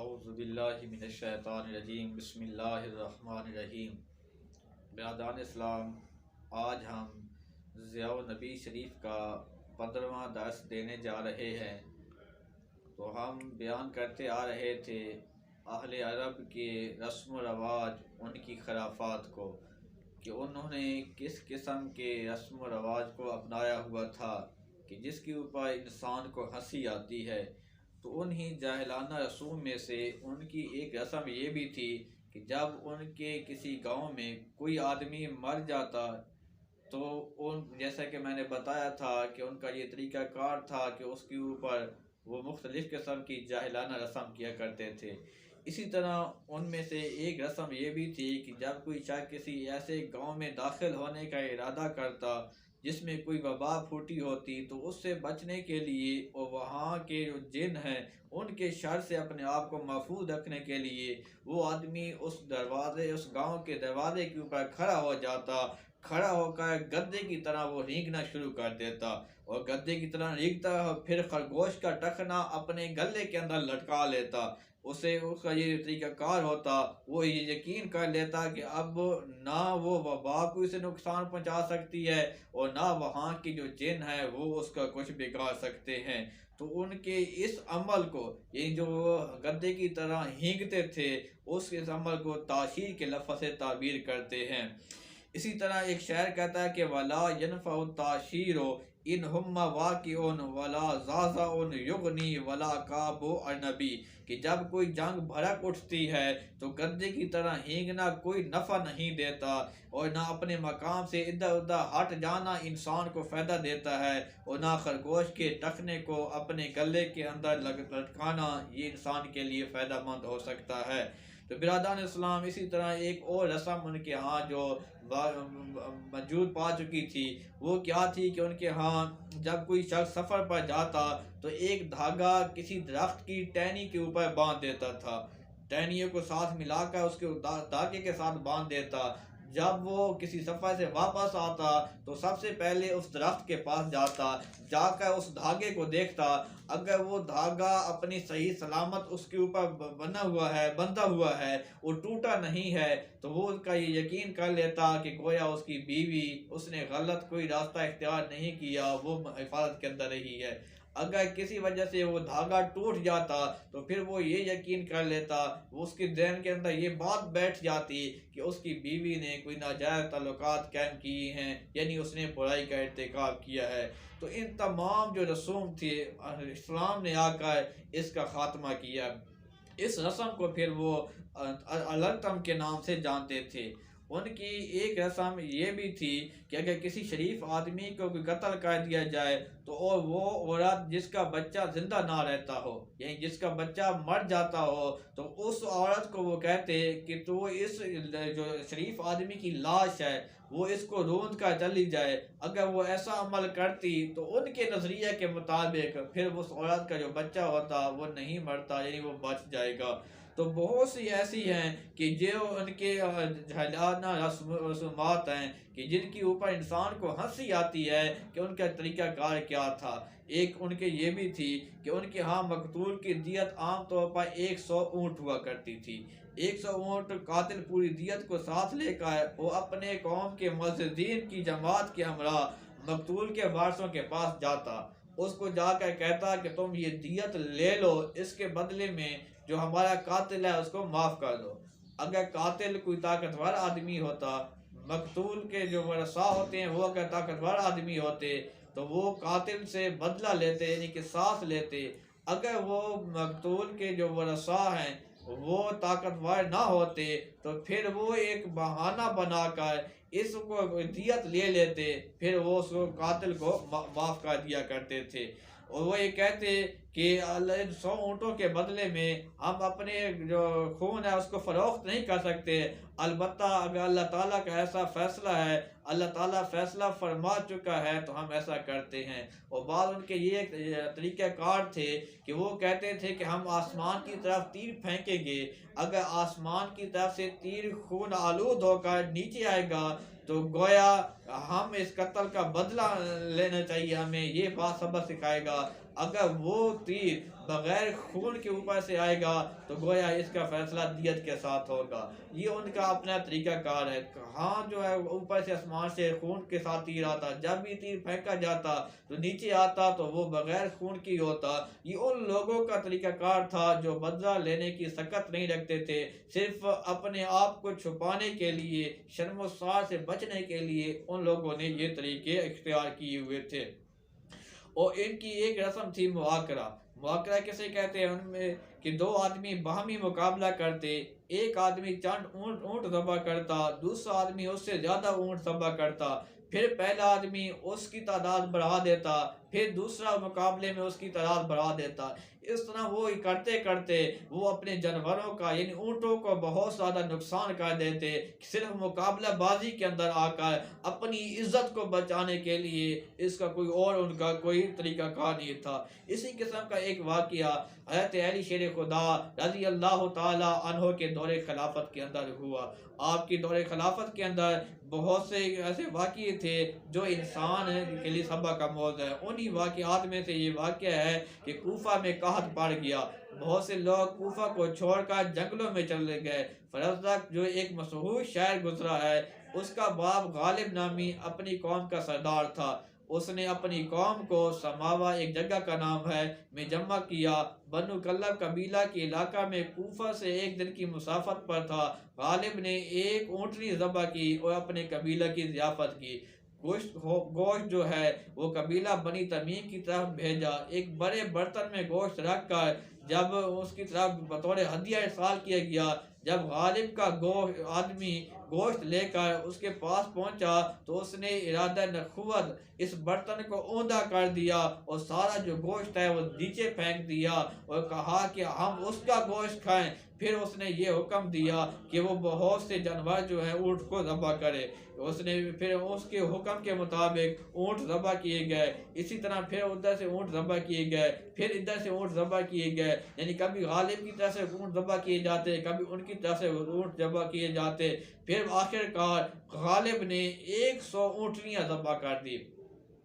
اعوذ باللہ من الشیطان الرجیم بسم اللہ الرحمن الرحیم۔ برادران اسلام، آج ہم ضیاء النبی شریف کا 15واں درس دینے جا رہے ہیں۔ تو ہم بیان کرتے آ رہے تھے اہل عرب کے رسم و رواج، ان کی خرافات کو، کہ انہوں نے کس قسم کے رسم و رواج کو اپنایا ہوا تھا کہ جس کے اوپر انسان کو ہنسی آتی ہے۔ تو انہی جاہلانہ رسوم میں سے ان کی ایک رسم یہ بھی تھی کہ جب ان کے کسی گاؤں میں کوئی آدمی مر جاتا تو جیسا کہ میں نے بتایا تھا کہ ان کا یہ طریقہ کار تھا کہ اس کے اوپر وہ مختلف قسم کی جاہلانہ رسم کیا کرتے تھے۔ اسی طرح ان میں سے ایک رسم یہ بھی تھی کہ جب کوئی شخص کسی ایسے گاؤں میں داخل ہونے کا ارادہ کرتا جس میں کوئی وبا پھوٹی ہوتی تو اس سے بچنے کے لیے اور وہاں کے جو جن ہیں ان کے شر سے اپنے آپ کو محفوظ رکھنے کے لیے وہ آدمی اس گاؤں کے دروازے کے اوپر کھڑا ہو جاتا، کھڑا ہو کر گدے کی طرح وہ رینگنا شروع کر دیتا اور گدے کی طرح رینگتا اور پھر خرگوش کا ٹخنا اپنے گلے کے اندر لٹکا لیتا۔ اس کا یہ طریقہ کار ہوتا، وہ یہ یقین کر لیتا کہ اب نہ وہ وبا کو اسے نقصان پہنچا سکتی ہے اور نہ وہاں کی جو جن ہے وہ اس کا کچھ بگاڑ سکتے ہیں۔ تو ان کے اس عمل کو، یہ جو گدے کی طرح ہینگتے تھے، اس عمل کو تاشیر کے لفظ سے تعبیر کرتے ہیں۔ اسی طرح ایک شاعر کہتا ہے کہ وَلَا يَنْفَعُ التَّعْشِيرُ إِنْ هُمَّ وَاقِعٌ وَلَا زَازَعٌ يُغْنِي وَلَا كَابُ أَرْنَبِي، کہ جب کوئی جنگ بھڑک اٹھتی ہے تو گدے کی طرح ہینگنا کوئی نفع نہیں دیتا اور نہ اپنے مقام سے ادھر ادھر ہٹ جانا انسان کو فائدہ دیتا ہے اور نہ خرگوش کے ٹخنے کو اپنے گلے کے اندر لٹکانا یہ انسان کے لیے فائدہ مند ہو سکتا ہے۔ تو برادران اسلام، اسی طرح ایک اور رسم ان کے ہاں جو موجود پا چکی تھی وہ کیا تھی کہ ان کے ہاں جب کوئی شخص سفر پر جاتا تو ایک دھاگا کسی درخت کی ٹہنی کے اوپر باندھ دیتا تھا، ٹہنیوں کو ساتھ ملا کر اس کے دھاگے کے ساتھ باندھ دیتا۔ جب وہ کسی سفر سے واپس آتا تو سب سے پہلے اس درخت کے پاس جاتا، جا کر اس دھاگے کو دیکھتا، اگر وہ دھاگا اپنی صحیح سلامت اس کے اوپر بندھا ہوا ہے، وہ ٹوٹا نہیں ہے، تو وہ اس کا یہ یقین کر لیتا کہ گویا اس کی بیوی، اس نے غلط کوئی راستہ اختیار نہیں کیا، وہ حفاظت کے اندر رہی ہے۔ اگر کسی وجہ سے وہ دھاگا ٹوٹ جاتا تو پھر وہ یہ یقین کر لیتا، اس کے ذہن کے اندر یہ بات بیٹھ جاتی کہ اس کی بیوی نے کوئی ناجائز تعلقات قائم کیے ہیں، یعنی اس نے برائی کا ارتکاب کیا ہے۔ تو ان تمام جو رسوم تھے اسلام نے آ کر اس کا خاتمہ کیا۔ اس رسم کو پھر وہ الرتم کے نام سے جانتے تھے۔ ان کی ایک رسم یہ بھی تھی کہ اگر کسی شریف آدمی کو قتل کر دیا جائے تو اور وہ عورت جس کا بچہ زندہ نہ رہتا ہو، یعنی جس کا بچہ مر جاتا ہو، تو اس عورت کو وہ کہتے کہ تو اس جو شریف آدمی کی لاش ہے وہ اس کو روند کر چلی جائے۔ اگر وہ ایسا عمل کرتی تو ان کے نظریے کے مطابق پھر اس عورت کا جو بچہ ہوتا وہ نہیں مرتا، یعنی وہ بچ جائے گا۔ تو بہت سی ایسی ہیں کہ جو ان کے جاہلانہ رسومات ہیں کہ جن کے اوپر انسان کو ہنسی آتی ہے کہ ان کا طریقہ کار کیا تھا۔ ایک ان کے یہ بھی تھی کہ ان کے ہاں مقتول کی دیت عام طور پر 100 اونٹ ہوا کرتی تھی۔ 100 اونٹ قاتل پوری دیت کو ساتھ لے کر وہ اپنے قوم کے معززین کی جماعت کے ہمراہ مقتول کے وارثوں کے پاس جاتا، اس کو جا کر کہتا کہ تم یہ دیت لے لو، اس کے بدلے میں جو ہمارا قاتل ہے اس کو معاف کر دو۔ اگر قاتل کوئی طاقتور آدمی ہوتا، مقتول کے جو ورثاء ہوتے ہیں وہ اگر طاقتور آدمی ہوتے تو وہ قاتل سے بدلہ لیتے، یعنی کہ ساتھ لیتے۔ اگر وہ مقتول کے جو ورثاء ہیں وہ طاقتور نہ ہوتے تو پھر وہ ایک بہانہ بنا کر اس کو دیت لے لیتے، پھر وہ اس قاتل کو معاف کر دیا کرتے تھے۔ اور وہ یہ کہتے کہ 100 اونٹوں کے بدلے میں ہم اپنے جو خون ہے اس کو فروخت نہیں کر سکتے، البتہ اگر اللہ تعالیٰ کا ایسا فیصلہ ہے، اللہ تعالیٰ فیصلہ فرما چکا ہے تو ہم ایسا کرتے ہیں۔ اور بعض ان کے یہ طریقہ کار تھے کہ وہ کہتے تھے کہ ہم آسمان کی طرف تیر پھینکیں گے، اگر آسمان کی طرف سے تیر خون آلود ہو کر نیچے آئے گا تو گویا ہم اس قتل کا بدلہ لینا چاہیے، ہمیں یہ بات سبق سکھائے گا۔ اگر وہ تیر بغیر خون کے اوپر سے آئے گا تو گویا اس کا فیصلہ دیت کے ساتھ ہوگا۔ یہ ان کا اپنا طریقہ کار ہے۔ ہاں جو ہے اوپر سے آسمان سے خون کے ساتھ تیر آتا، جب بھی تیر پھینکا جاتا تو نیچے آتا تو وہ بغیر خون کی ہوتا۔ یہ ان لوگوں کا طریقہ کار تھا جو بدلہ لینے کی سکت نہیں رکھتے تھے، صرف اپنے آپ کو چھپانے کے لیے، شرم و سار سے بچنے کے لیے ان لوگوں نے یہ طریقے اختیار کیے ہوئے تھے۔ اور ان کی ایک رسم تھی مواقرہ۔ مواقرہ کسے کہتے ہیں؟ ان میں کہ دو آدمی باہمی مقابلہ کرتے، ایک آدمی چند اونٹ ذبح کرتا، دوسرا آدمی اس سے زیادہ اونٹ ذبح کرتا، پھر پہلا آدمی اس کی تعداد بڑھا دیتا، پھر دوسرا مقابلے میں اس کی تعداد بڑھا دیتا۔ اس طرح وہ کرتے کرتے وہ اپنے جانوروں کا یعنی اونٹوں کو بہت زیادہ نقصان کر دیتے، صرف مقابلہ بازی کے اندر آ کر اپنی عزت کو بچانے کے لیے۔ اس کا کوئی اور ان کا کوئی طریقہ کار نہیں تھا۔ اسی قسم کا ایک واقعہ حضرت علی شیر خدا رضی اللہ تعالی عنہ کے دور خلافت کے اندر ہوا۔ آپ کی دور خلافت کے اندر بہت سے ایسے واقعے تھے جو انسان کے لیے سبق کا موضوع ہے۔ انہی واقعات میں سے یہ واقعہ ہے کہ کوفہ میں قحط پڑ گیا، بہت سے لوگ کوفہ کو چھوڑ کر جنگلوں میں چلے گئے۔ فرزدق جو ایک مشہور شاعر گزرا ہے، اس کا باپ غالب نامی اپنی قوم کا سردار تھا۔ اس نے اپنی قوم کو سماوا ایک جگہ کا نام ہے میں جمع کیا۔ بنو کلب قبیلہ کے علاقہ میں کوفہ سے ایک دن کی مسافت پر تھا۔ غالب نے ایک اونٹنی ذبح کی اور اپنے قبیلہ کی ضیافت کی۔ گوشت جو ہے وہ قبیلہ بنی تمیم کی طرف بھیجا۔ ایک بڑے برتن میں گوشت رکھ کر جب اس کی طرف بطور ہدیہ ارسال کیا گیا، جب غالب کا آدمی گوشت لے کر اس کے پاس پہنچا تو اس نے ارادہ نخوت اس برتن کو اوندا کر دیا اور سارا جو گوشت ہے وہ نیچے پھینک دیا اور کہا کہ ہم اس کا گوشت کھائیں۔ پھر اس نے یہ حکم دیا کہ وہ بہت سے جانور جو ہے اونٹ کو ذبح کرے۔ اس نے پھر اس کے حکم کے مطابق اونٹ ذبح کیے گئے۔ اسی طرح پھر ادھر سے اونٹ ذبح کیے گئے، پھر ادھر سے اونٹ ذبح کیے گئے، یعنی کبھی غالب کی طرف سے اونٹ ذبح کیے جاتے، کبھی ان کی طرف سے اونٹ ذبح کیے جاتے۔ پھر آخر کار غالب نے 100 اونٹنیاں ذبح کر دی۔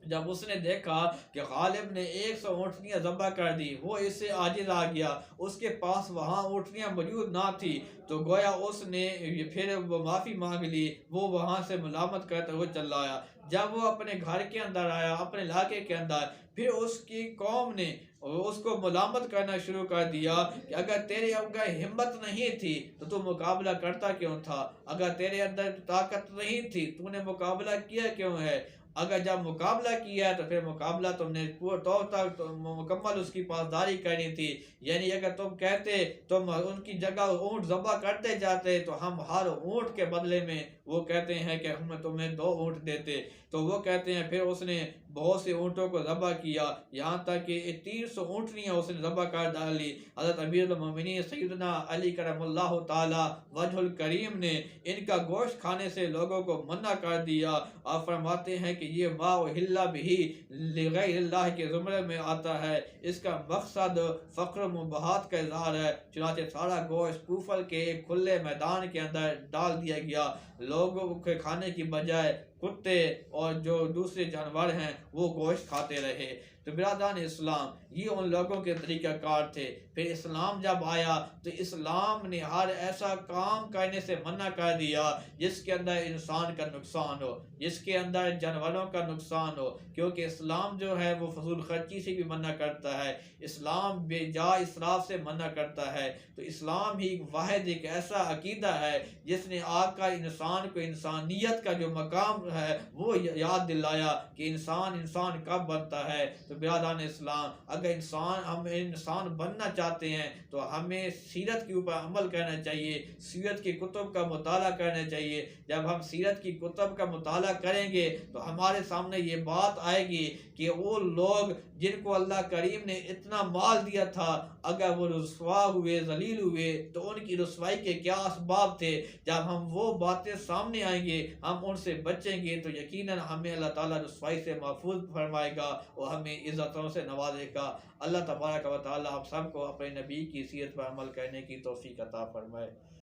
جب اس نے دیکھا کہ غالب نے 100 اونٹنیاں ذبح کر دی، وہ اس سے عاجز آ گیا، اس کے پاس وہاں اونٹنیاں موجود نہ تھی، تو گویا اس نے پھر وہ معافی مانگ لی، وہ وہاں سے ملامت کرتے ہوئے چلا آیا۔ جب وہ اپنے گھر کے اندر آیا، اپنے علاقے کے اندر، پھر اس کی قوم نے اس کو ملامت کرنا شروع کر دیا کہ اگر تیرے اندر ہمت نہیں تھی تو تو مقابلہ کرتا کیوں تھا؟ اگر تیرے اندر طاقت نہیں تھی تو نے مقابلہ کیا کیوں ہے؟ اگر جب مقابلہ کیا ہے تو پھر مقابلہ تم نے مکمل اس کی پاسداری کرنی تھی، یعنی اگر تم کہتے تم ان کی جگہ اونٹ ذبح کرتے جاتے تو ہم ہر اونٹ کے بدلے میں وہ کہتے ہیں کہ ہم تمہیں 2 اونٹ دیتے، تو وہ کہتے ہیں پھر اس نے بہت سے اونٹوں کو ذبح کیا، یہاں تک کہ 300 اونٹنیاں اس نے ذبح کر ڈالی۔ حضرت امیر المومنین سیدنا علی کرم اللہ تعالی وجہ الکریم نے ان کا گوشت کھانے سے لوگوں کو منع کر دیا، اور فرماتے ہیں کہ یہ ما احل بہ لغیر اللہ کے زمرے میں آتا ہے، اس کا مقصد فقر و مباحات کا اظہار ہے۔ چنانچہ سارا گوشت کوفہ کے ایک کھلے میدان کے اندر ڈال دیا گیا، لوگوں کے کھانے کی بجائے کتے اور جو دوسرے جانور ہیں وہ گوشت کھاتے رہے۔ تو برادران اسلام، یہ ان لوگوں کے طریقہ کار تھے۔ پھر اسلام جب آیا تو اسلام نے ہر ایسا کام کرنے سے منع کر دیا جس کے اندر انسان کا نقصان ہو، جس کے اندر جانوروں کا نقصان ہو، کیونکہ اسلام جو ہے وہ فضول خرچی سے بھی منع کرتا ہے، اسلام بے جا اسراف سے منع کرتا ہے۔ تو اسلام ہی واحد ایک ایسا عقیدہ ہے جس نے آ کر انسان کو انسانیت کا جو مقام ہے وہ یاد دلایا کہ انسان کب بنتا ہے۔ تو برادران اسلام، اگر ہم انسان بننا چاہتے ہیں تو ہمیں سیرت کے اوپر عمل کرنا چاہیے، سیرت کی کتب کا مطالعہ کرنا چاہیے۔ جب ہم سیرت کی کتب کا مطالعہ کریں گے تو ہمارے سامنے یہ بات آئے گی کہ وہ لوگ جن کو اللہ کریم نے اتنا مال دیا تھا، اگر وہ رسوا ہوئے، ذلیل ہوئے، تو ان کی رسوائی کے کیا اسباب تھے۔ جب ہم وہ باتیں سامنے آئیں گے، ہم ان سے بچیں گے، تو یقیناً ہمیں اللہ تعالیٰ رسوائی سے محفوظ فرمائے گا اور ہمیں عزتوں سے نوازے گا۔ اللہ تبارک و تعالیٰ ہم سب کو اپنے نبی کی سیرت پر عمل کرنے کی توفیق عطا فرمائے۔